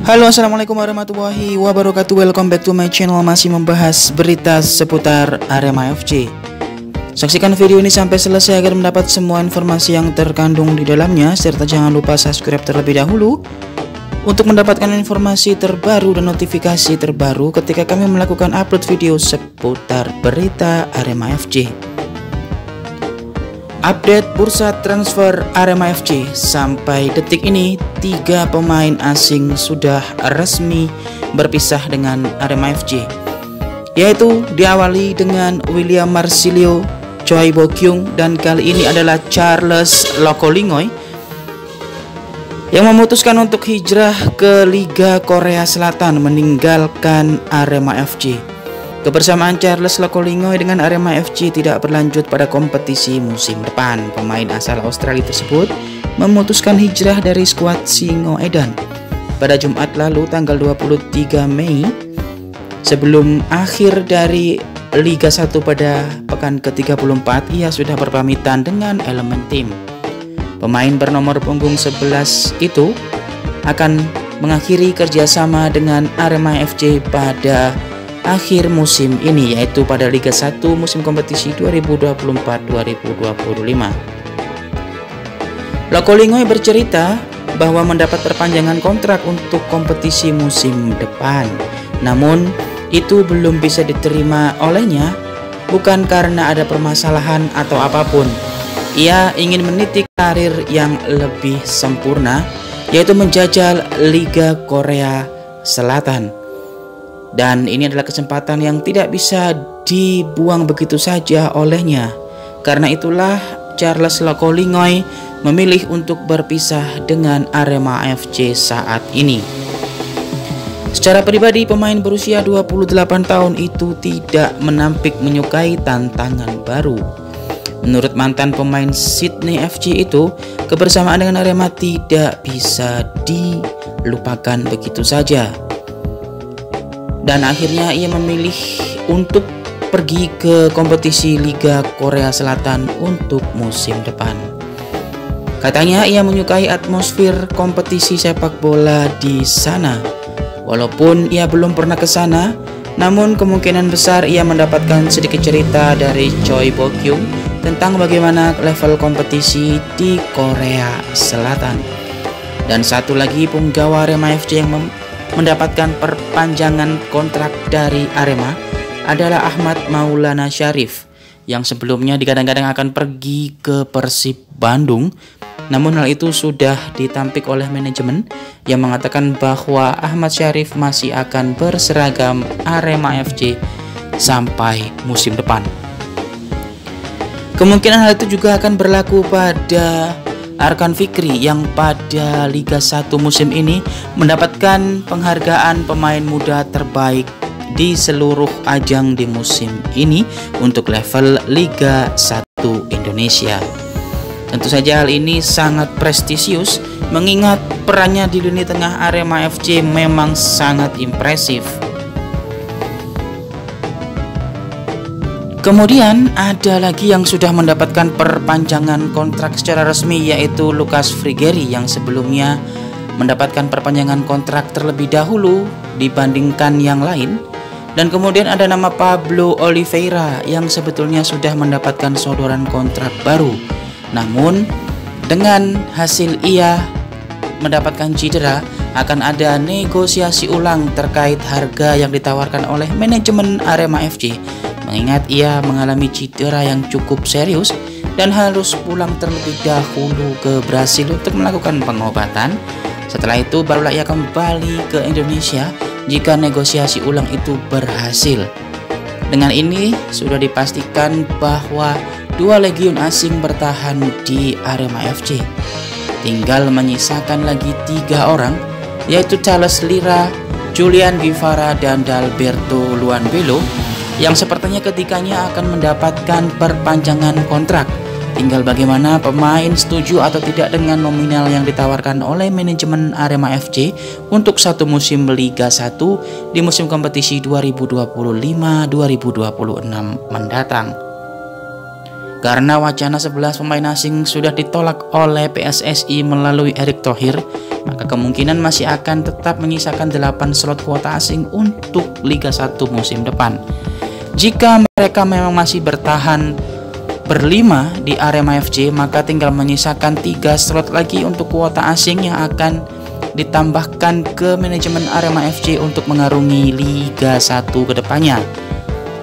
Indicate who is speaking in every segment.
Speaker 1: Halo, assalamualaikum warahmatullahi wabarakatuh. Welcome back to my channel. Masih membahas berita seputar Arema FC. Saksikan video ini sampai selesai agar mendapat semua informasi yang terkandung di dalamnya, serta jangan lupa subscribe terlebih dahulu untuk mendapatkan informasi terbaru dan notifikasi terbaru ketika kami melakukan upload video seputar berita Arema FC. Update bursa transfer Arema FC. Sampai detik ini 3 pemain asing sudah resmi berpisah dengan Arema FC, yaitu diawali dengan William Marsilio, Choi Bo-kyung, dan kali ini adalah Charles Lokolingoy yang memutuskan untuk hijrah ke Liga Korea Selatan meninggalkan Arema FC. Kebersamaan Charles Lokolingoy dengan Arema FC tidak berlanjut pada kompetisi musim depan. Pemain asal Australia tersebut memutuskan hijrah dari skuad Singoedan pada Jumat lalu tanggal 23 Mei sebelum akhir dari Liga 1 pada pekan ke-34. Ia sudah berpamitan dengan elemen tim. Pemain bernomor punggung 11 itu akan mengakhiri kerjasama dengan Arema FC pada akhir musim ini, yaitu pada Liga 1 musim kompetisi 2024-2025. Lokolingoy bercerita bahwa mendapat perpanjangan kontrak untuk kompetisi musim depan. Namun itu belum bisa diterima olehnya, bukan karena ada permasalahan atau apapun. Ia ingin meniti karir yang lebih sempurna, yaitu menjajal Liga Korea Selatan. Dan ini adalah kesempatan yang tidak bisa dibuang begitu saja olehnya. Karena itulah Charles Lokolingoy memilih untuk berpisah dengan Arema FC saat ini. Secara pribadi, pemain berusia 28 tahun itu tidak menampik menyukai tantangan baru. Menurut mantan pemain Sydney FC itu, kebersamaan dengan Arema tidak bisa dilupakan begitu saja. Dan akhirnya ia memilih untuk pergi ke kompetisi Liga Korea Selatan untuk musim depan. Katanya ia menyukai atmosfer kompetisi sepak bola di sana. Walaupun ia belum pernah ke sana, namun kemungkinan besar ia mendapatkan sedikit cerita dari Choi Bo-kyung tentang bagaimana level kompetisi di Korea Selatan. Dan satu lagi punggawa Arema FC yang mendapatkan perpanjangan kontrak dari Arema adalah Ahmad Maulana Syarif, yang sebelumnya digadang-gadang akan pergi ke Persib Bandung. Namun hal itu sudah ditampik oleh manajemen yang mengatakan bahwa Ahmad Syarif masih akan berseragam Arema FC sampai musim depan. Kemungkinan hal itu juga akan berlaku pada Arkan Fikri yang pada Liga 1 musim ini mendapatkan penghargaan pemain muda terbaik di seluruh ajang di musim ini untuk level Liga 1 Indonesia. Tentu saja hal ini sangat prestisius mengingat perannya di lini tengah Arema FC memang sangat impresif. Kemudian ada lagi yang sudah mendapatkan perpanjangan kontrak secara resmi, yaitu Lucas Frigeri yang sebelumnya mendapatkan perpanjangan kontrak terlebih dahulu dibandingkan yang lain. Dan kemudian ada nama Pablo Oliveira yang sebetulnya sudah mendapatkan sodoran kontrak baru. Namun dengan hasil ia mendapatkan cedera, akan ada negosiasi ulang terkait harga yang ditawarkan oleh manajemen Arema FC. Mengingat ia mengalami cedera yang cukup serius dan harus pulang terlebih dahulu ke Brasil untuk melakukan pengobatan. Setelah itu barulah ia kembali ke Indonesia jika negosiasi ulang itu berhasil. Dengan ini sudah dipastikan bahwa 2 legiun asing bertahan di Arema FC. Tinggal menyisakan lagi 3 orang, yaitu Charles Lira, Julian Guevara, dan Dalberto Luanbelo, yang sepertinya ketiganya akan mendapatkan perpanjangan kontrak. Tinggal bagaimana pemain setuju atau tidak dengan nominal yang ditawarkan oleh manajemen Arema FC untuk satu musim Liga 1 di musim kompetisi 2025-2026 mendatang. Karena wacana 11 pemain asing sudah ditolak oleh PSSI melalui Erick Thohir, maka kemungkinan masih akan tetap menyisakan 8 slot kuota asing untuk Liga 1 musim depan. Jika mereka memang masih bertahan berlima di Arema FC, maka tinggal menyisakan 3 slot lagi untuk kuota asing yang akan ditambahkan ke manajemen Arema FC untuk mengarungi Liga 1 ke depannya.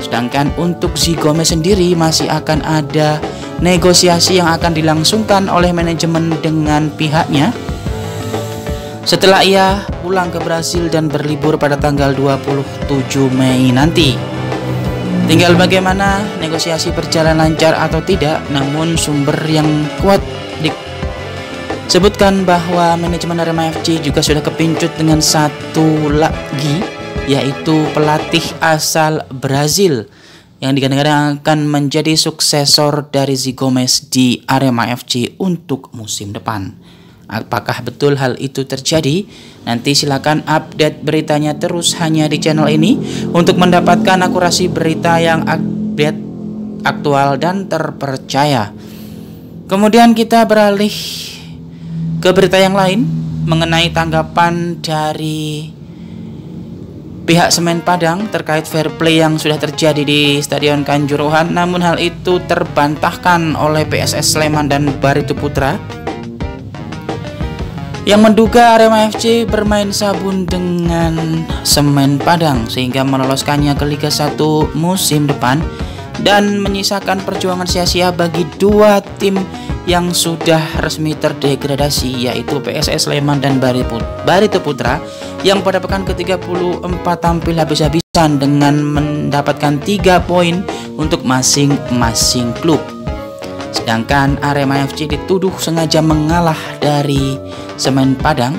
Speaker 1: Sedangkan untuk Zigomez sendiri masih akan ada negosiasi yang akan dilangsungkan oleh manajemen dengan pihaknya setelah ia pulang ke Brasil dan berlibur pada tanggal 27 Mei nanti. Tinggal bagaimana negosiasi berjalan lancar atau tidak, namun sumber yang kuat disebutkan bahwa manajemen Arema FC juga sudah kepincut dengan satu lagi, yaitu pelatih asal Brazil yang digadang-gadang akan menjadi suksesor dari Zigomez di Arema FC untuk musim depan. Apakah betul hal itu terjadi? Nanti silakan update beritanya terus hanya di channel ini untuk mendapatkan akurasi berita yang update, aktual dan terpercaya. Kemudian kita beralih ke berita yang lain mengenai tanggapan dari pihak Semen Padang terkait fair play yang sudah terjadi di Stadion Kanjuruhan. Namun hal itu terbantahkan oleh PSS Sleman dan Barito Putra yang menduga Arema FC bermain sabun dengan Semen Padang sehingga meloloskannya ke Liga 1 musim depan dan menyisakan perjuangan sia-sia bagi dua tim yang sudah resmi terdegradasi, yaitu PSS Sleman dan Barito Putra yang pada pekan ke-34 tampil habis-habisan dengan mendapatkan 3 poin untuk masing-masing klub. Sedangkan Arema FC dituduh sengaja mengalah dari Semen Padang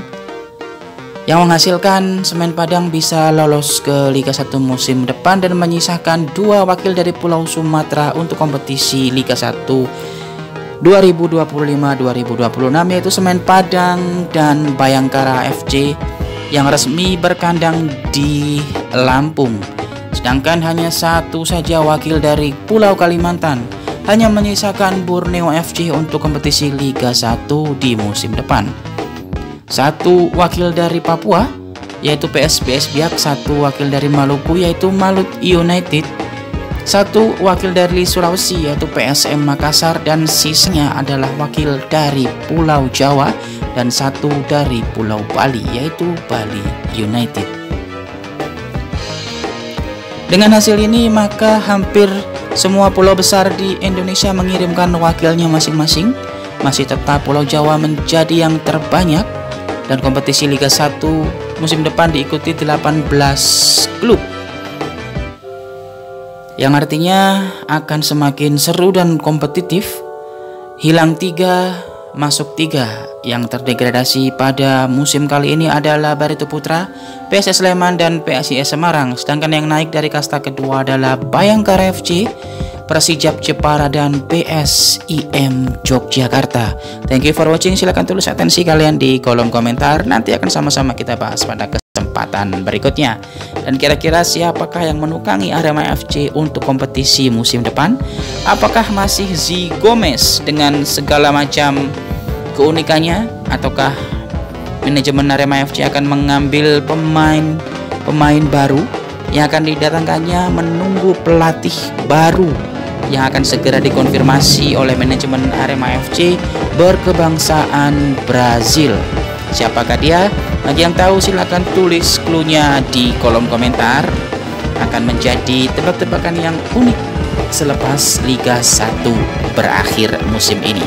Speaker 1: yang menghasilkan Semen Padang bisa lolos ke Liga 1 musim depan dan menyisakan 2 wakil dari Pulau Sumatera untuk kompetisi Liga 1 2025-2026, yaitu Semen Padang dan Bayangkara FC yang resmi berkandang di Lampung. Sedangkan hanya satu saja wakil dari Pulau Kalimantan, hanya menyisakan Borneo FC untuk kompetisi Liga 1 di musim depan. Satu wakil dari Papua yaitu PSBS Biak, satu wakil dari Maluku yaitu Malut United, satu wakil dari Sulawesi yaitu PSM Makassar, dan sisanya adalah wakil dari Pulau Jawa dan satu dari Pulau Bali yaitu Bali United. Dengan hasil ini maka hampir semua pulau besar di Indonesia mengirimkan wakilnya masing-masing. Masih tetap Pulau Jawa menjadi yang terbanyak dan kompetisi Liga 1 musim depan diikuti 18 klub, yang artinya akan semakin seru dan kompetitif. Hilang 3, masuk 3. Yang terdegradasi pada musim kali ini adalah Barito Putra, PSS Sleman dan PSIS Semarang. Sedangkan yang naik dari kasta kedua adalah Bayangkara FC, Persijap Jepara dan PSIM Yogyakarta. Thank you for watching. Silahkan tulis atensi kalian di kolom komentar. Nanti akan sama-sama kita bahas pada kesempatan berikutnya. Dan kira-kira siapakah yang menukangi Arema FC untuk kompetisi musim depan? Apakah masih Zigomez dengan segala macam keunikannya, ataukah manajemen Arema FC akan mengambil pemain baru yang akan didatangkannya menunggu pelatih baru yang akan segera dikonfirmasi oleh manajemen Arema FC berkebangsaan Brazil? Siapakah dia? Bagi yang tahu silahkan tulis clue-nya di kolom komentar. Akan menjadi tebak-tebakan yang unik selepas Liga 1 berakhir musim ini.